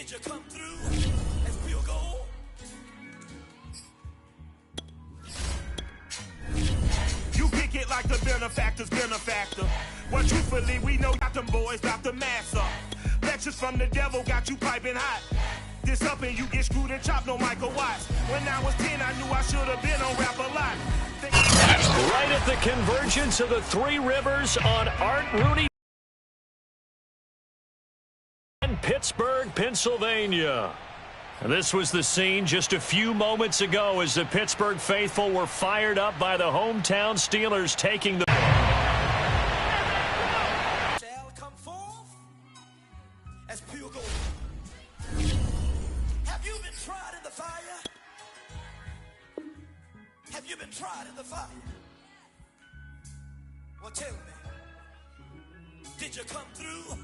Did you come through and field goal? You kick it like the benefactor's benefactor. Well, truthfully, we know got them boys about to mass up. Lectures from the devil got you piping hot. This up and you get screwed and chopped, no Michael Watts. When I was 10, I knew I should have been on Rap a Lot. Right at the convergence of the Three Rivers on Art Rooney in Pittsburgh, Pennsylvania. And this was the scene just a few moments ago as the Pittsburgh faithful were fired up by the hometown Steelers taking the... Shall come forth as pure gold. Have you been tried in the fire? Have you been tried in the fire? Well, tell me, did you come through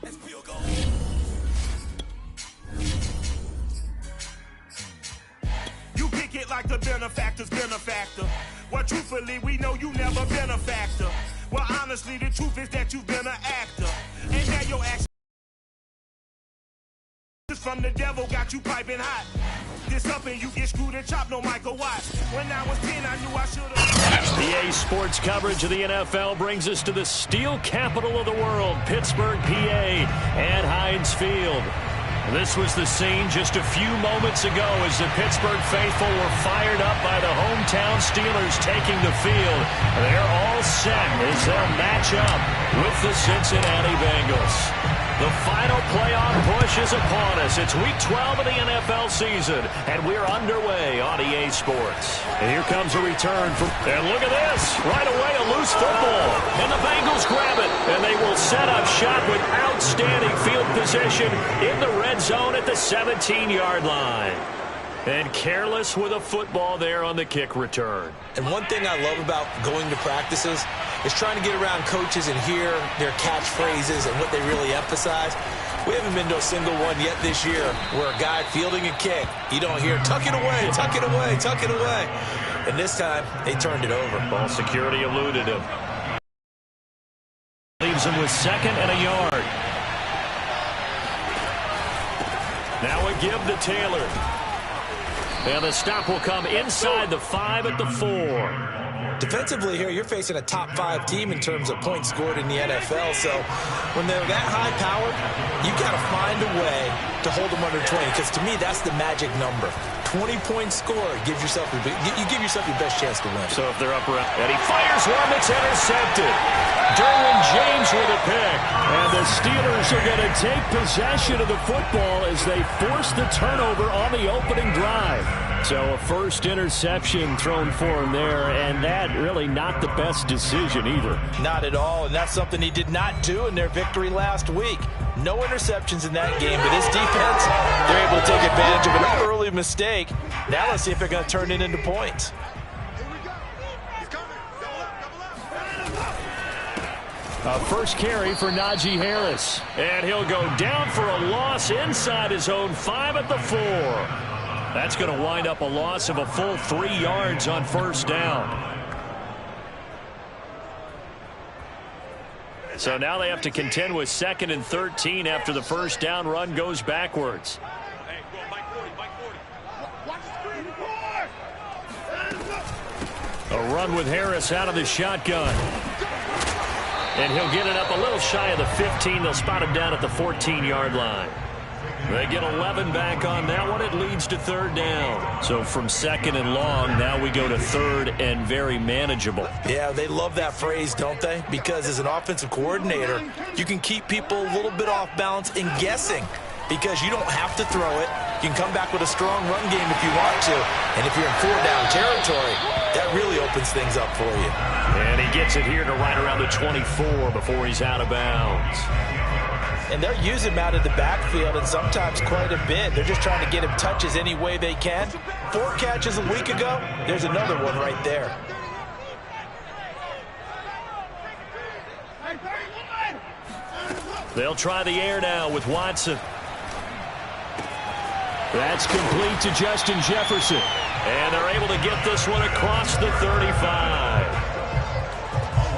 as pure gold? You kick it like the benefactor's benefactor. Well, truthfully, we know you never been a factor. Well, honestly, the truth is that you've been an actor. And now your actions from the devil got you piping hot. This up and you get screwed and chopped, no Michael Watts. When I was 10, I knew I should have... PA Sports coverage of the NFL brings us to the steel capital of the world, Pittsburgh, PA, and Heinz Field. This was the scene just a few moments ago as the Pittsburgh faithful were fired up by the hometown Steelers taking the field. They're all set as they'll match up with the Cincinnati Bengals. The final playoff push is upon us. It's week 12 of the NFL season, and we're underway on EA Sports. And here comes a return from... And look at this. Right away, a loose football. And the Bengals grab it. And they will set up shop with outstanding field position in the red zone at the 17-yard line. And careless with a football there on the kick return. And one thing I love about going to practices is trying to get around coaches and hear their catchphrases and what they really emphasize. We haven't been to a single one yet this year where a guy fielding a kick, you don't hear, tuck it away, tuck it away, tuck it away. And this time, they turned it over. Ball security eluded him. Leaves him with second and a yard. Now a give to Taylor. And the stop will come inside the 5 at the 4. Defensively here, you're facing a top 5 team in terms of points scored in the NFL. So when they're that high powered, you got to find a way to hold them under 20. Because to me, that's the magic number. 20-point score gives yourself you give yourself your best chance to win. So if they're up around, and he fires one that's intercepted. Derwin James with a pick. And the Steelers are going to take possession of the football as they force the turnover on the opening drive. So a first interception thrown for him there, and that really not the best decision either. Not at all, and that's something he did not do in their victory last week. No interceptions in that game, but this defense, they're able to take advantage of an early mistake. Now let's see if they're going to turn it into points. A first carry for Najee Harris. And he'll go down for a loss inside his own 5 at the 4. That's going to wind up a loss of a full 3 yards on first down. So now they have to contend with 2nd and 13 after the first down run goes backwards. A run with Harris out of the shotgun. And he'll get it up a little shy of the 15. They'll spot him down at the 14-yard line. They get 11 back on that one. It leads to 3rd down. So from 2nd and long, now we go to 3rd and very manageable. Yeah, they love that phrase, don't they? Because as an offensive coordinator, you can keep people a little bit off balance and guessing. Because you don't have to throw it. You can come back with a strong run game if you want to. And if you're in 4-down territory, that really opens things up for you. And he gets it here to right around the 24 before he's out of bounds. And they're using him out of the backfield, and sometimes quite a bit. They're just trying to get him touches any way they can. 4 catches a week ago. There's another one right there. They'll try the air now with Watson. That's complete to Justin Jefferson. And they're able to get this one across the 35.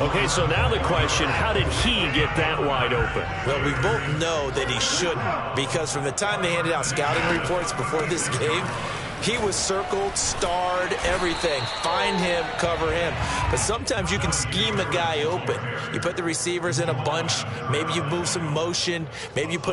Okay, so now the question, how did he get that wide open? Well, we both know that he shouldn't, because from the time they handed out scouting reports before this game, he was circled, starred, everything. Find him, cover him. But sometimes you can scheme a guy open. You put the receivers in a bunch. Maybe you move some motion. Maybe you put